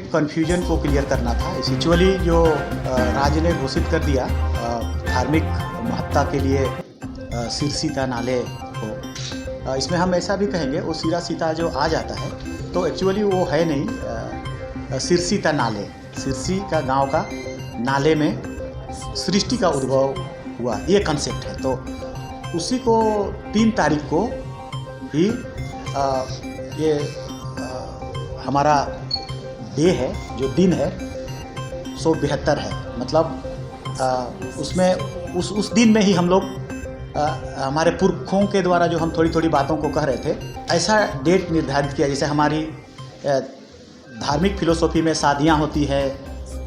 Confusion को clear करना था। एक्चुअली जो राज्य ने घोषित कर दिया धार्मिक महत्ता के लिए सिरसीता नाले को, इसमें हम ऐसा भी कहेंगे वो सिरा सीता जो आ जाता है तो एक्चुअली वो है नहीं, सिरसीता नाले, सिरसी का गांव का नाले में सृष्टि का उद्भव हुआ, ये कंसेप्ट है। तो उसी को 3 तारीख को ही ये हमारा डे है, जो दिन है 172 है। मतलब उसमें उस दिन में ही हम लोग हमारे पुरखों के द्वारा जो हम थोड़ी थोड़ी बातों को कह रहे थे, ऐसा डेट निर्धारित किया। जैसे हमारी धार्मिक फिलोसॉफी में शादियाँ होती है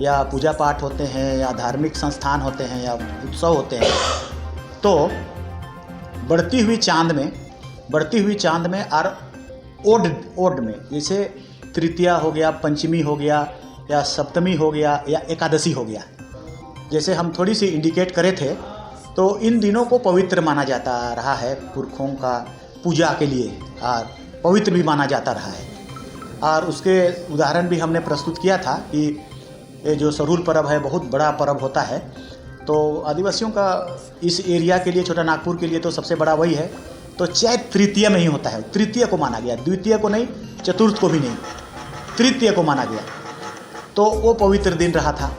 या पूजा पाठ होते हैं या धार्मिक संस्थान होते हैं या उत्सव होते हैं, तो बढ़ती हुई चांद में और ओड में, जैसे तृतीया हो गया, पंचमी हो गया या सप्तमी हो गया या एकादशी हो गया, जैसे हम थोड़ी सी इंडिकेट करे थे, तो इन दिनों को पवित्र माना जाता रहा है पुरखों का पूजा के लिए, और पवित्र भी माना जाता रहा है। और उसके उदाहरण भी हमने प्रस्तुत किया था कि ये जो सरूल पर्व है बहुत बड़ा पर्व होता है। तो आदिवासियों का इस एरिया के लिए, छोटा नागपुर के लिए तो सबसे बड़ा वही है। तो चैत तृतीय में ही होता है, तृतीय को माना गया, द्वितीय को नहीं, चतुर्थ को भी नहीं, तृतीय को माना गया, तो वो पवित्र दिन रहा था।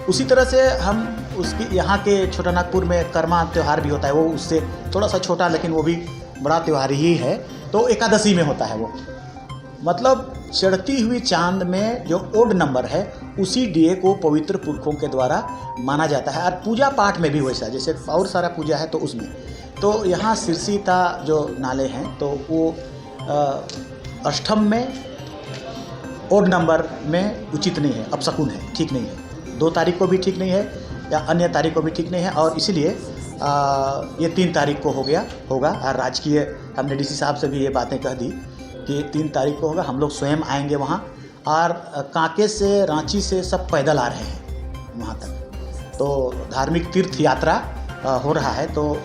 उसी तरह से हम उसकी यहाँ के छोटा नागपुर में कर्मा त्यौहार भी होता है, वो उससे थोड़ा सा छोटा लेकिन वो भी बड़ा त्यौहार ही है। तो एकादशी में होता है वो, मतलब चढ़ती हुई चांद में जो ओड नंबर है उसी डे को पवित्र पुरखों के द्वारा माना जाता है। और पूजा पाठ में भी वैसा, जैसे और सारा पूजा है तो उसमें, तो यहाँ सिरसीता जो नाले हैं तो वो अष्टम में ओड नंबर में उचित नहीं है, अपशकुन है, ठीक नहीं है। 2 तारीख को भी ठीक नहीं है या अन्य तारीख को भी ठीक नहीं है, और इसीलिए ये 3 तारीख को होगा। और राजकीय हमने डीसी साहब से भी ये बातें कह दी कि 3 तारीख को होगा। हम लोग स्वयं आएंगे वहाँ, और कांके से, रांची से सब पैदल आ रहे हैं वहाँ तक। तो धार्मिक तीर्थ यात्रा हो रहा है, तो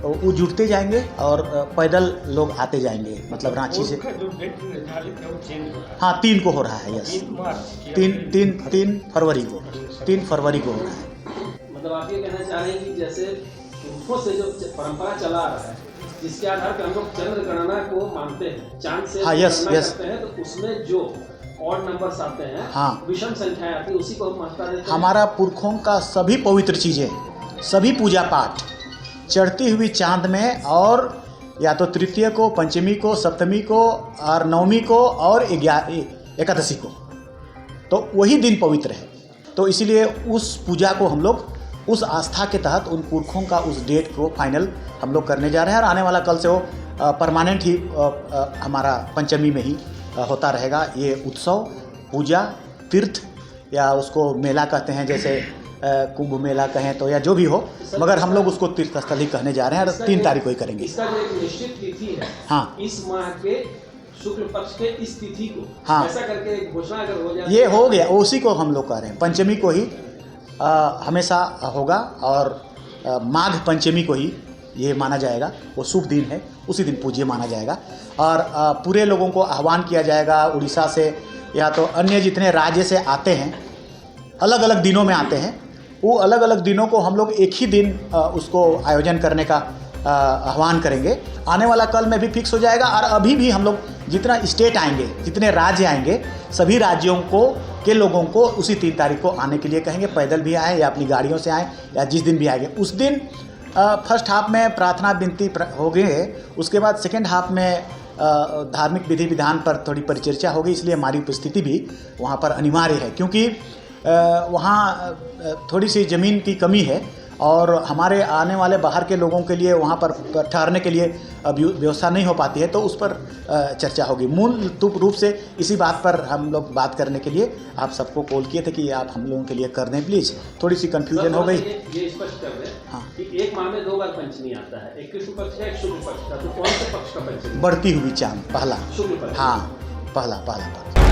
वो जुड़ते जाएंगे और पैदल लोग आते जाएंगे, मतलब रांची से। हाँ, 3 को हो रहा है, यस, 3 फरवरी को, 3 फरवरी को हो रहा है। मतलब आप ये कहना चाह रहे हैं कि जैसे पुरखों से जो परंपरा चला आ रहा है, जिसके आधार पर हम लोग चंद्र गणना को मानते हैं, चांद से गणना करते हैं, तो उसमें जो ऑड नंबर्स आते हैं, हाँ, विषम संख्याएं आती है, उसी को हम महत्ता देते हैं। हमारा पुरखों का सभी पवित्र चीज़ें, सभी पूजा पाठ चढ़ती हुई चांद में, और या तो तृतीय को, पंचमी को, सप्तमी को और नवमी को और एकादशी को, तो वही दिन पवित्र है। तो इसीलिए उस पूजा को हम लोग उस आस्था के तहत उन पुरखों का उस डेट को फाइनल हम लोग करने जा रहे हैं। और आने वाला कल से वो परमानेंट ही हमारा पंचमी में ही होता रहेगा ये उत्सव, पूजा, तीर्थ, या उसको मेला कहते हैं, जैसे कुंभ मेला कहें तो, या जो भी हो, मगर हम लोग उसको तीर्थ स्थल ही कहने जा रहे हैं, और 3 तारीख को ही करेंगे। इसका जो एक निश्चित तिथि है, हाँ, इस माह के शुक्ल पक्ष के इस तिथि को, हाँ, ऐसा करके घोषणा अगर हो जाए, ये हो गया, उसी को हम लोग कह रहे हैं। पंचमी को ही हमेशा होगा, और माघ पंचमी को ही ये माना जाएगा, वो शुभ दिन है, उसी दिन पूज्य माना जाएगा। और पूरे लोगों को आह्वान किया जाएगा, उड़ीसा से या तो अन्य जितने राज्य से आते हैं, अलग अलग दिनों में आते हैं, वो अलग अलग दिनों को हम लोग एक ही दिन उसको आयोजन करने का आह्वान करेंगे। आने वाला कल में भी फिक्स हो जाएगा। और अभी भी हम लोग जितना स्टेट आएंगे, जितने राज्य आएंगे, सभी राज्यों के लोगों को उसी 3 तारीख को आने के लिए कहेंगे। पैदल भी आएँ या अपनी गाड़ियों से आएँ, या जिस दिन भी आएंगे उस दिन फर्स्ट हाफ में प्रार्थना विनती हो गई है, उसके बाद सेकेंड हाफ में धार्मिक विधि विधान पर थोड़ी परिचर्चा होगी। इसलिए हमारी उपस्थिति भी वहाँ पर अनिवार्य है, क्योंकि वहाँ थोड़ी सी ज़मीन की कमी है, और हमारे आने वाले बाहर के लोगों के लिए वहाँ पर ठहरने के लिए व्यवस्था नहीं हो पाती है, तो उस पर चर्चा होगी। मूल रूप से इसी बात पर हम लोग बात करने के लिए आप सबको कॉल किए थे कि आप हम लोगों के लिए कर दें प्लीज़। थोड़ी सी कंफ्यूजन हो गई। ये स्पष्ट कर दें, हाँ, कि एक माह में 2 बार पंचमी आता है, एक कृष्ण पक्ष का, एक शुक्ल पक्ष का। तो कौन से पक्ष का पंचमी? बढ़ती हुई चांद, पहला शुक्ल पक्ष, हाँ, पहला पक्ष।